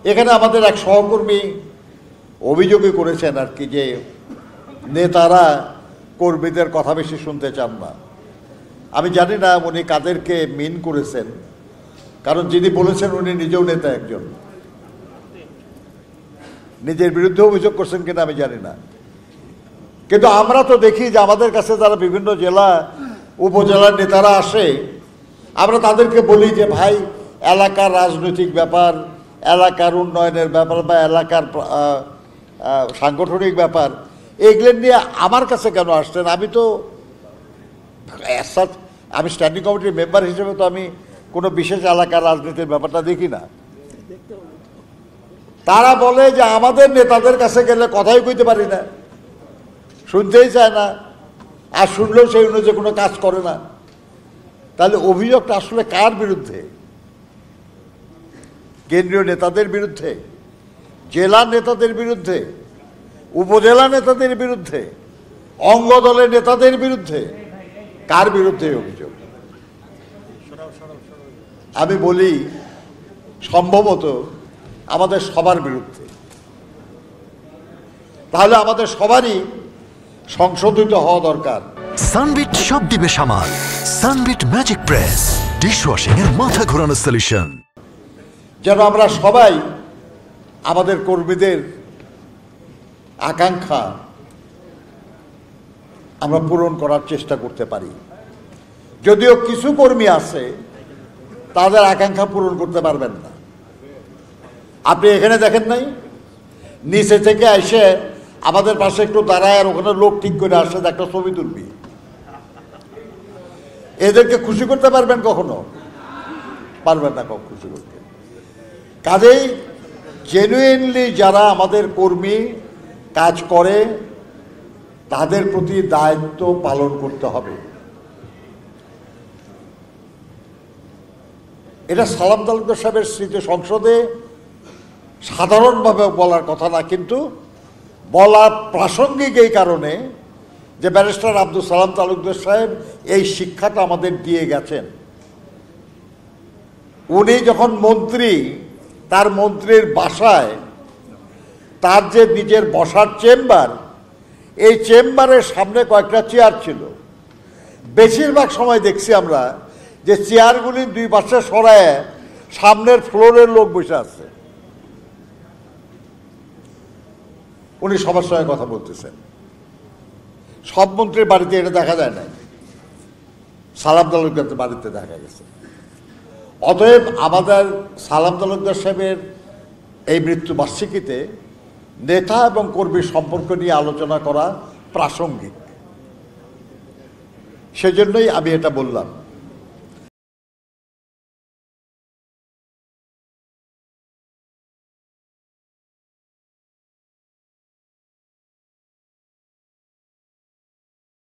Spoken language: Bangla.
এখানে আমাদের এক সহকর্মী অভিযোগই করেছেন আর কি, যে নেতারা কর্মীদের কথা বেশি শুনতে চান না। আমি জানি না উনি কাদেরকে মিন করেছেন, কারণ যিনি বলেছেন উনি নিজেও নেতা একজন। নিজের বিরুদ্ধে অভিযোগ করছেন কিনা আমি জানি না, কিন্তু আমরা তো দেখি যে আমাদের কাছে যারা বিভিন্ন জেলা উপজেলার নেতারা আসে, আমরা তাদেরকে বলি যে ভাই, এলাকার রাজনৈতিক ব্যাপার, এলাকার উন্নয়নের ব্যাপার বা এলাকার সাংগঠনিক ব্যাপার, এগুলো নিয়ে আমার কাছে কেন আসছেন? আমি স্ট্যান্ডিং কমিটির মেম্বার হিসেবে তো আমি কোনো বিশেষ এলাকার রাজনীতির ব্যাপারটা দেখি না। তারা বলে যে আমাদের নেতাদের কাছে গেলে কথাই কইতে পারি না, শুনতেই চায় না, আর শুনলেও সেই অনুযায়ী কোনো কাজ করে না। তাহলে অভিযোগটা আসলে কার বিরুদ্ধে? কেন্দ্রীয় নেতাদের বিরুদ্ধে, জেলা নেতাদের বিরুদ্ধে, উপজেলা নেতাদের বিরুদ্ধে, অঙ্গ দলের নেতাদের বিরুদ্ধে? কার বিরুদ্ধে অভিযোগ? আমি বলি সম্ভবত আমাদের সবার বিরুদ্ধে। তাহলে আমাদের সবারই সংশোধিত হওয়া দরকার। সানবিট সব দিবে সামাল। সানবিট ম্যাজিক প্রেস ডিশওয়াশিং এর মাথা ঘোরানো সলিউশন। যেন আমরা সবাই আমাদের কর্মীদের আকাঙ্ক্ষা আমরা পূরণ করার চেষ্টা করতে পারি। যদিও কিছু কর্মী আছে তাদের আকাঙ্ক্ষা পূরণ করতে পারবেন না। আপনি এখানে দেখেন নাই, নিচে থেকে এসে আমাদের পাশে একটু দাঁড়ায় আর ওখানে লোক ঠিক করে আসে একটা ছবি তুলবি। এদেরকে খুশি করতে পারবেন কখনো? পারবেন না কখনো খুশি করতে। কাজেই জেনুইনলি যারা আমাদের কর্মী কাজ করে তাদের প্রতি দায়িত্ব পালন করতে হবে। এটা সালাম তালুকদার সাহেবের স্মৃতি সংসদে সাধারণভাবে বলার কথা না, কিন্তু বলার প্রাসঙ্গিক এই কারণে যে ব্যারিস্টার আব্দুল সালাম তালুকদার সাহেব এই শিক্ষাটা আমাদের দিয়ে গেছেন। উনি যখন মন্ত্রী, তার মন্ত্রীর বাসায় তার যে নিজের বসার চেম্বার, এই চেম্বারের সামনে কয়েকটা চেয়ার ছিল। বেশিরভাগ সময় দেখছি আমরা যে চেয়ারগুলি দুই পাশে সরায় সামনের ফ্লোরের লোক বসে আছে। উনি সবার সঙ্গে কথা বলতেছেন। সব মন্ত্রীর বাড়িতে এটা দেখা যায় না, সালাম তালুকদার বাড়িতে দেখা গেছে। অতএব আমাদের সালাম তালুকদার সাহেবের এই মৃত্যুবার্ষিকীতে নেতা এবং কর্মীর সম্পর্ক নিয়ে আলোচনা করা প্রাসঙ্গিক, সেজন্যই আমি এটা বললাম।